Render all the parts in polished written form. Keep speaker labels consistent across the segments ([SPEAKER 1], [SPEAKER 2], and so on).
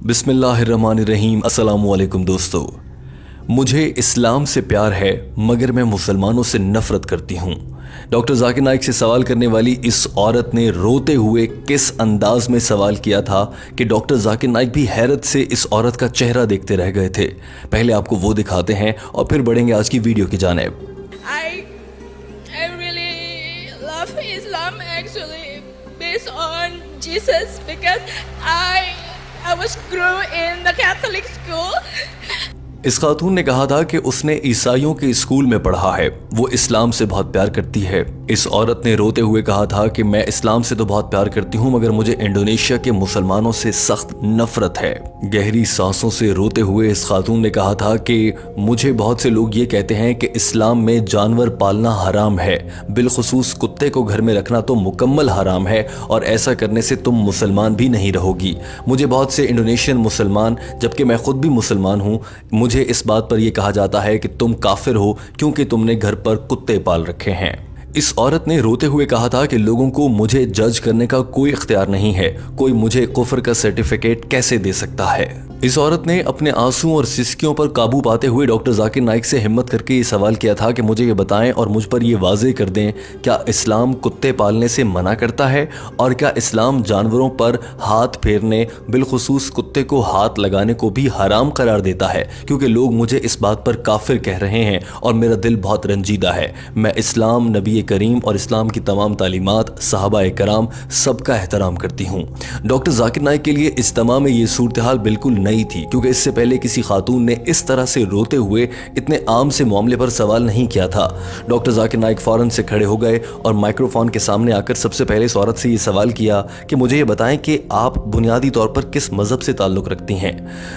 [SPEAKER 1] बिस्मिल्लाहिर्रहमानिर्रहीम। अस्सलामुअलैकुम दोस्तों, मुझे इस्लाम से प्यार है मगर मैं मुसलमानों से नफ़रत करती हूँ। डॉक्टर जाकिर नाइक से सवाल करने वाली इस औरत ने रोते हुए किस अंदाज में सवाल किया था कि डॉक्टर जाकिर नाइक भी हैरत से इस औरत का चेहरा देखते रह गए थे। पहले आपको वो दिखाते हैं और फिर बढ़ेंगे आज की वीडियो की जानिब।
[SPEAKER 2] I really love Islam actually based on Jesus because I was grew in the Catholic school.
[SPEAKER 1] इस खातून ने कहा था कि उसने ईसाइयों के स्कूल में पढ़ा है, वो इस्लाम से बहुत प्यार करती है। इस औरत ने रोते हुए कहा था कि मैं इस्लाम से तो बहुत प्यार करती हूँ मगर मुझे इंडोनेशिया के मुसलमानों से सख्त नफरत है। गहरी सांसों से रोते हुए इस खातून ने कहा था कि मुझे बहुत से लोग ये कहते हैं कि इस्लाम में जानवर पालना हराम है, बिलखुसूस कुत्ते को घर में रखना तो मुकम्मल हराम है और ऐसा करने से तुम मुसलमान भी नहीं रहोगी। मुझे बहुत से इंडोनेशियन मुसलमान, जबकि मैं खुद भी मुसलमान हूँ, मुझे इस बात पर यह कहा जाता है कि तुम काफिर हो क्योंकि तुमने घर पर कुत्ते पाल रखे हैं। इस औरत ने रोते हुए कहा था कि लोगों को मुझे जज करने का कोई इख्तियार नहीं है, कोई मुझे कुफ्र का सर्टिफिकेट कैसे दे सकता है। इस औरत ने अपने आंसू और सिसकियों पर काबू पाते हुए डॉक्टर जाकिर नाइक से हिम्मत करके ये सवाल किया था कि मुझे ये बताएं और मुझ पर ये वाज़ेह कर दें, क्या इस्लाम कुत्ते पालने से मना करता है और क्या इस्लाम जानवरों पर हाथ फेरने, बिलखुसूस कुत्ते को हाथ लगाने को भी हराम करार देता है? क्योंकि लोग मुझे इस बात पर काफिर कह रहे हैं और मेरा दिल बहुत रंजीदा है। मैं इस्लाम, नबी करीम और इस्लाम की तमाम तालीमात, सहाबा कराम सबका एहतराम करती हूँ। डॉक्टर जाकिर नाइक के लिए इज्तिमा में ये सूरत हाल बिल्कुल नहीं थी, क्योंकि इससे पहले किसी खातून ने इस तरह से रोते हुए इतने आम से मामले पर सवाल नहीं किया था। डॉक्टर जाकिर नाइक फौरन से खड़े हो गए और माइक्रोफोन के सामने आकर सबसे पहले इस औरत से ये सवाल किया कि मुझे ये बताएं कि आप बुनियादी तौर पर किस मजहब से ताल्लुक़ रखती हैं।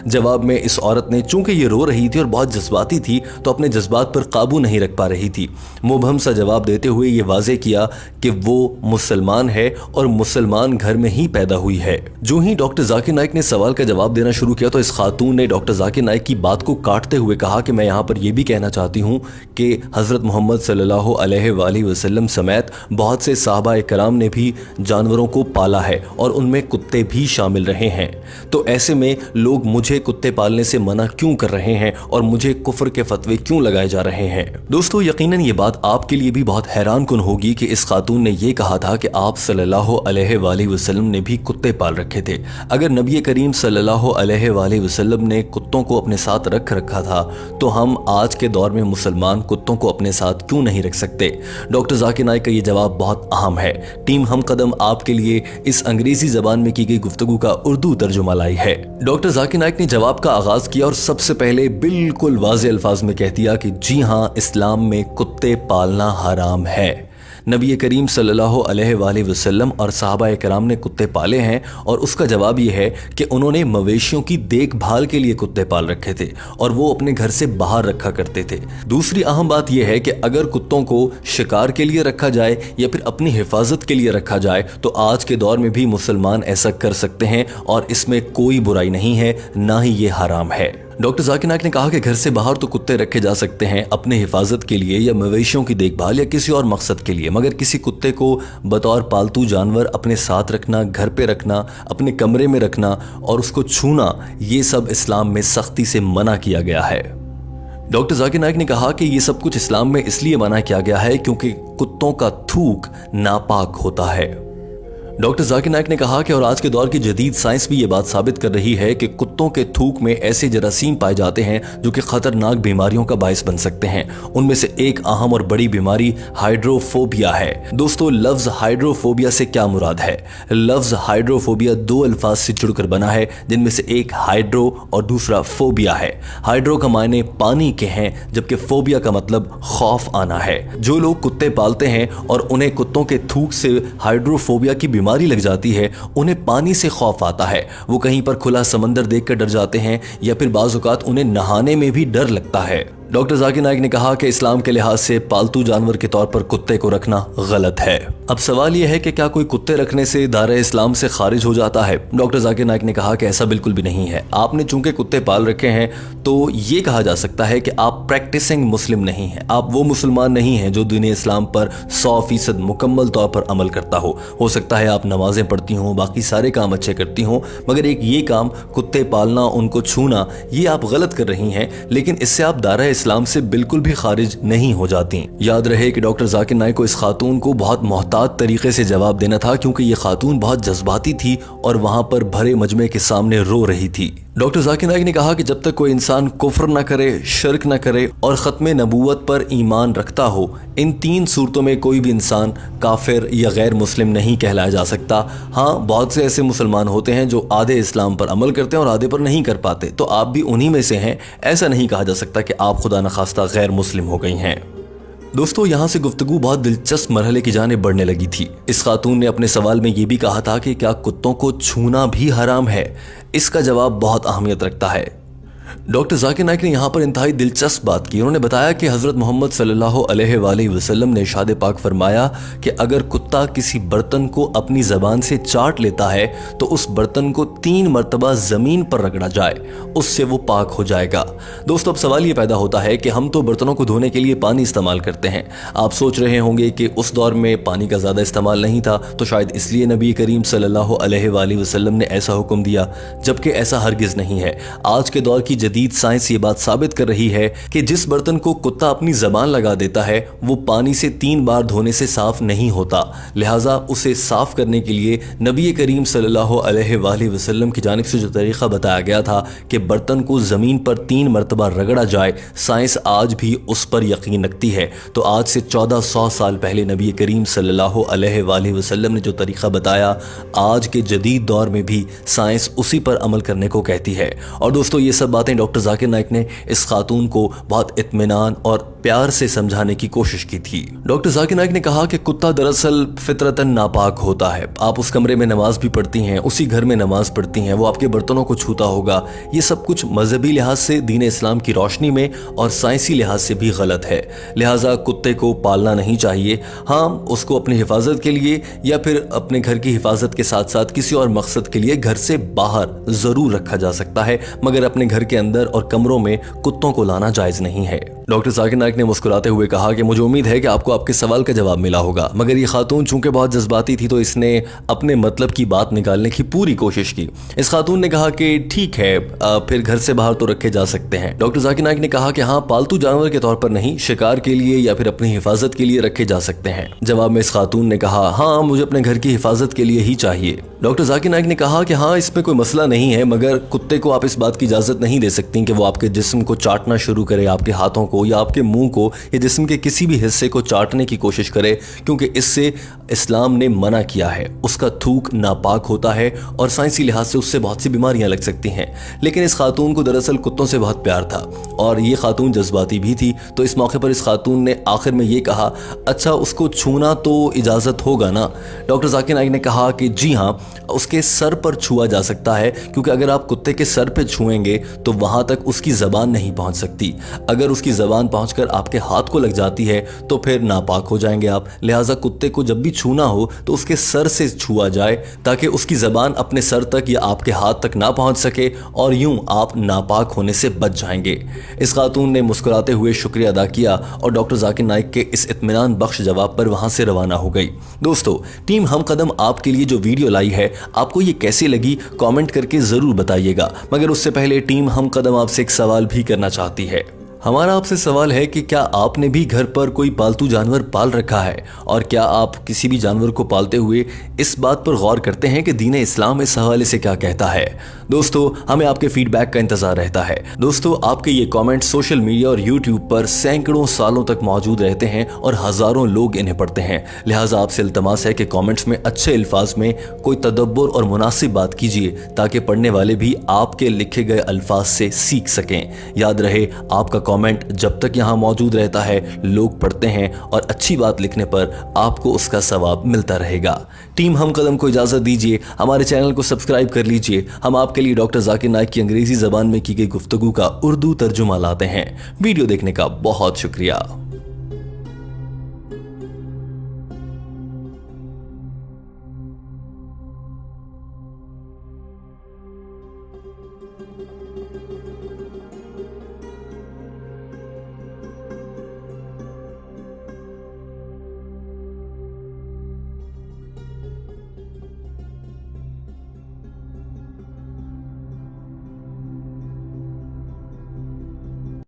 [SPEAKER 1] जवाब में इस औरत ने, चूंकि ये रो रही थी और बहुत जज्बाती थी, तो अपने जज्बात पर काबू नहीं रख पा रही थी। मुबहम सा जवाब देते हुए ये वाज़ेह किया कि वो मुसलमान है और मुसलमान घर में ही पैदा हुई है। जो ही डॉक्टर जाकिर नाइक ने सवाल का जवाब देना शुरू किया तो इस खातून ने डॉक्टर जाकिर नाइक की बात को काटते हुए कहा कि मैं यहाँ पर यह भी कहना चाहती हूँ कि हज़रत मोहम्मद सल्लल्लाहु अलैहि वसल्लम समेत बहुत से सहाबा कराम ने भी जानवरों को पाला है और उनमें कुत्ते भी शामिल रहे हैं। तो ऐसे में लोग मुझे कुत्ते पालने से मना क्यों कर रहे हैं और मुझे कुफ्र के फतवे क्यों लगाए जा रहे हैं? दोस्तों, यकीनन ये बात आपके लिए भी बहुत हैरान कुन होगी कि इस खातून ने यह कहा था कि आप सल्लल्लाहु अलैहि वसल्लम ने भी कुत्ते पाल रखे थे। अगर नबी करीम सल्लल्लाहु अलैहि वसल्लम ने कुत्तों को अपने साथ रख रखा था तो हम आज के दौर में मुसलमान कुत्तों को अपने साथ क्यों नहीं रख सकते? डॉक्टर जाकिर नाइक का ये जवाब बहुत अहम है। टीम हम कदम आपके लिए इस अंग्रेजी जबान में की गई गुफ्तगू का उर्दू तर्जुमा लाई है। डॉक्टर जाकिर नाइक ने जवाब का आगाज किया और सबसे पहले बिल्कुल वाज़ेह अल्फाज में कह दिया कि जी हाँ, इस्लाम में कुत्ते पालना हराम है। नबी करीम सल्लल्लाहु अलैहि वसल्लम और सहाबा कराम ने कुत्ते पाले हैं और उसका जवाब यह है कि उन्होंने मवेशियों की देखभाल के लिए कुत्ते पाल रखे थे और वो अपने घर से बाहर रखा करते थे। दूसरी अहम बात यह है कि अगर कुत्तों को शिकार के लिए रखा जाए या फिर अपनी हिफाजत के लिए रखा जाए तो आज के दौर में भी मुसलमान ऐसा कर सकते हैं और इसमें कोई बुराई नहीं है, ना ही ये हराम है। डॉक्टर जाकिर नाइक ने कहा कि घर से बाहर तो कुत्ते रखे जा सकते हैं अपने हिफाजत के लिए या मवेशियों की देखभाल या किसी और मकसद के लिए, मगर किसी कुत्ते को बतौर पालतू जानवर अपने साथ रखना, घर पे रखना, अपने कमरे में रखना और उसको छूना, ये सब इस्लाम में सख्ती से मना किया गया है। डॉक्टर जाकिर नाइक ने कहा कि ये सब कुछ इस्लाम में इसलिए मना किया गया है क्योंकि कुत्तों का थूक नापाक होता है। डॉक्टर जाकिर नाइक ने कहा कि और आज के दौर की जदीद साइंस भी ये बात साबित कर रही है कि कुत्तों के थूक में ऐसे जरासीम पाए जाते हैं जो कि खतरनाक बीमारियों का बायस बन सकते हैं। उनमें से एक अहम और बड़ी बीमारी हाइड्रोफोबिया है। दोस्तों, लफ्ज हाइड्रोफोबिया से क्या मुराद है? लफ्ज हाइड्रोफोबिया दो अल्फाज से जुड़कर बना है, जिनमें से एक हाइड्रो और दूसरा फोबिया है। हाइड्रो का मायने पानी के हैं, जबकि फोबिया का मतलब खौफ आना है। जो लोग कुत्ते पालते हैं और उन्हें कुत्तों के थूक से हाइड्रोफोबिया की बीमारी लग जाती है, उन्हें पानी से खौफ आता है। वो कहीं पर खुला समंदर देखकर डर जाते हैं या फिर बाज़ औक़ात उन्हें नहाने में भी डर लगता है। डॉक्टर जाकिर नाइक ने कहा कि इस्लाम के लिहाज से पालतू जानवर के तौर पर कुत्ते को रखना गलत है। अब सवाल यह है कि क्या कोई कुत्ते रखने से दायरा इस्लाम से खारिज हो जाता है? डॉक्टर जाकिर नाइक ने कहा कि ऐसा बिल्कुल भी नहीं है। आपने चूंकि कुत्ते पाल रखे हैं तो ये कहा जा सकता है कि आप प्रैक्टिसिंग मुस्लिम नहीं हैं। आप वो मुसलमान नहीं हैं जो दीन इस्लाम पर 100% मुकम्मल तौर पर अमल करता हो सकता है आप नमाजें पढ़ती हों, बाकी सारे काम अच्छे करती हों, मगर एक ये काम कुत्ते पालना, उनको छूना, ये आप गलत कर रही हैं, लेकिन इससे आप दायरा इस्लाम से बिल्कुल भी खारिज नहीं हो जाती। याद रहे कि डॉक्टर जाकिर नाइक को इस खातून को बहुत मोहतात तरीके से जवाब देना था, क्योंकि ये खातून बहुत जज्बाती थी और वहां पर भरे मजमे के सामने रो रही थी। डॉक्टर जाकिर नाइक ने कहा कि जब तक कोई इंसान कुफ्र न करे, शिर्क न करे और ख़त्म नबूवत पर ईमान रखता हो, इन 3 सूरतों में कोई भी इंसान काफिर या गैर मुस्लिम नहीं कहलाया जा सकता। हाँ, बहुत से ऐसे मुसलमान होते हैं जो आधे इस्लाम पर अमल करते हैं और आधे पर नहीं कर पाते, तो आप भी उन्हीं में से हैं। ऐसा नहीं कहा जा सकता कि आप खुदा न खास्ता गैर मुस्लिम हो गई हैं। दोस्तों, यहाँ से गुफ्तगू बहुत दिलचस्प मरहले की जाने बढ़ने लगी थी। इस खातून ने अपने सवाल में ये भी कहा था कि क्या कुत्तों को छूना भी हराम है? इसका जवाब बहुत अहमियत रखता है। डॉक्टर जाकिर नाइक ने यहाँ पर इंतहाई दिलचस्प बात की। उन्होंने बताया कि हज़रत मोहम्मद सल्लल्लाहु अलैहि वसल्लम ने इरशाद पाक फरमाया कि अगर कुत्ता किसी बर्तन को अपनी ज़बान से चाट लेता है तो उस बर्तन को 3 मरतबा ज़मीन पर रगड़ा जाए, उससे वो पाक हो जाएगा। दोस्तों, अब सवाल ये पैदा होता है कि हम तो बर्तनों को धोने के लिए पानी इस्तेमाल करते हैं। आप सोच रहे होंगे कि उस दौर में पानी का ज़्यादा इस्तेमाल नहीं था, तो शायद इसलिए नबी करीम सल्लल्लाहु अलैहि वसल्लम ने ऐसा हुक्म दिया, जबकि ऐसा हरगिज़ नहीं है। आज के दौर की जदीद साइंस ये बात साबित कर रही है कि जिस बर्तन को कुत्ता अपनी जबान लगा देता है वो पानी से 3 बार धोने से साफ नहीं होता। लिहाजा उसे साफ करने के लिए नबी करीम सल्लल्लाहु अलैहि वसल्लम की जानिब से जो तरीका बताया गया था कि बर्तन को जमीन पर 3 मरतबा रगड़ा जाए, साइंस आज भी उस पर यकीन रखती है। तो आज से 1400 साल पहले नबी करीम सल्लल्लाहु अलैहि वसल्लम ने जो तरीका बताया, आज के जदीद दौर में भी साइंस उसी पर अमल करने को कहती है। और दोस्तों, ये सब बातें डॉक्टर जाकिर नाइक ने इस खातून को बहुत इत्मीनान और प्यार से समझाने की कोशिश की थी। डॉक्टर जाकिर नाइक ने कहा कि कुत्ता दरअसल फितरतन नापाक होता है। आप उस कमरे में नमाज भी पढ़ती हैं, उसी घर में नमाज पढ़ती हैं, वो आपके बर्तनों को छूता होगा। ये सब कुछ मजहबी लिहाज से, दीन इस्लाम की रोशनी में और साइंसी लिहाज से भी गलत है। लिहाजा कुत्ते को पालना नहीं चाहिए। हाँ, उसको अपनी हिफाजत के लिए या फिर अपने घर की हिफाजत के साथ साथ किसी और मकसद के लिए घर से बाहर जरूर रखा जा सकता है, मगर अपने घर के अंदर और कमरों में कुत्तों को लाना जायज नहीं है। डॉक्टर जाकिर नाइक ने मुस्कुराते हुए कहा कि मुझे उम्मीद है कि आपको आपके सवाल का जवाब मिला होगा, मगर ये खातून चूंकि बहुत जज्बाती थी तो इसने अपने मतलब की बात निकालने की पूरी कोशिश की। इस खातून ने कहा कि ठीक है, फिर घर से बाहर तो रखे जा सकते हैं। डॉक्टर जाकिर नाइक ने कहा कि हाँ, पालतू जानवर के तौर पर नहीं, शिकार के लिए या फिर अपनी हिफाजत के लिए रखे जा सकते हैं। जवाब में इस खातून ने कहा, हाँ, मुझे अपने घर की हिफाजत के लिए ही चाहिए। डॉक्टर जाकिर नाइक ने कहा कि हाँ, इसमें कोई मसला नहीं है, मगर कुत्ते को आप इस बात की इजाज़त नहीं दे सकती कि वो आपके जिस्म को चाटना शुरू करे, आपके हाथों को या आपके मुंह को या जिस्म के किसी भी हिस्से को चाटने की कोशिश करे, क्योंकि इससे इस्लाम ने मना किया है। उसका थूक नापाक होता है और साइंसी लिहाज से उससे बहुत सी बीमारियां लग सकती हैं। लेकिन इस खातून को दरअसल कुत्तों से बहुत प्यार था और ये खातून जज्बाती भी थी, तो इस मौके पर इस खातून ने आखिर में ये कहा, अच्छा, उसको छूना तो इजाज़त होगा ना? डॉक्टर जाकिर नाइक ने कहा कि जी हाँ, उसके सर पर छुआ जा सकता है, क्योंकि अगर आप कुत्ते के सर पे छुएंगे तो वहां तक उसकी ज़बान नहीं पहुंच सकती। अगर उसकी ज़बान पहुंचकर आपके हाथ को लग जाती है तो फिर नापाक हो जाएंगे आप। लिहाजा कुत्ते को जब भी छूना हो तो उसके सर से छुआ जाए, ताकि उसकी ज़बान अपने सर तक या आपके हाथ तक ना पहुंच सके और यूं आप नापाक होने से बच जाएंगे। इस खातून ने मुस्कुराते हुए शुक्रिया अदा किया और डॉक्टर जाकिर नाइक के इस इत्मीनान बख्श जवाब पर वहां से रवाना हो गई। दोस्तों, टीम हम कदम आपके लिए जो वीडियो लाई है, आपको ये कैसी लगी कमेंट करके ज़रूर बताइएगा। मगर उससे पहले टीम हम कदम आपसे एक सवाल भी करना चाहती है। हमारा आपसे सवाल है कि क्या आपने भी घर पर कोई पालतू जानवर पाल रखा है, और क्या आप किसी भी जानवर को पालते हुए इस बात पर गौर करते हैं कि दीन इस्लाम इस हवाले से क्या कहता है? दोस्तों, हमें आपके फीडबैक का इंतजार रहता है। दोस्तों, आपके ये कमेंट सोशल मीडिया और यूट्यूब पर सैकड़ों सालों तक मौजूद रहते हैं और हज़ारों लोग इन्हें पढ़ते हैं। लिहाजा आपसे इल्तमास है कि कमेंट्स में अच्छे अल्फाज में कोई तदब्बुर और मुनासिब बात कीजिए, ताकि पढ़ने वाले भी आपके लिखे गए अल्फाज से सीख सकें। याद रहे, आपका कमेंट जब तक यहाँ मौजूद रहता है, लोग पढ़ते हैं और अच्छी बात लिखने पर आपको उसका सवाब मिलता रहेगा। टीम हम कदम को इजाजत दीजिए, हमारे चैनल को सब्सक्राइब कर लीजिए। हम आपके लिए डॉक्टर जाकिर नाइक की अंग्रेजी जबान में की गई गुफ्तगू का उर्दू तर्जुमा लाते हैं। वीडियो देखने का बहुत शुक्रिया।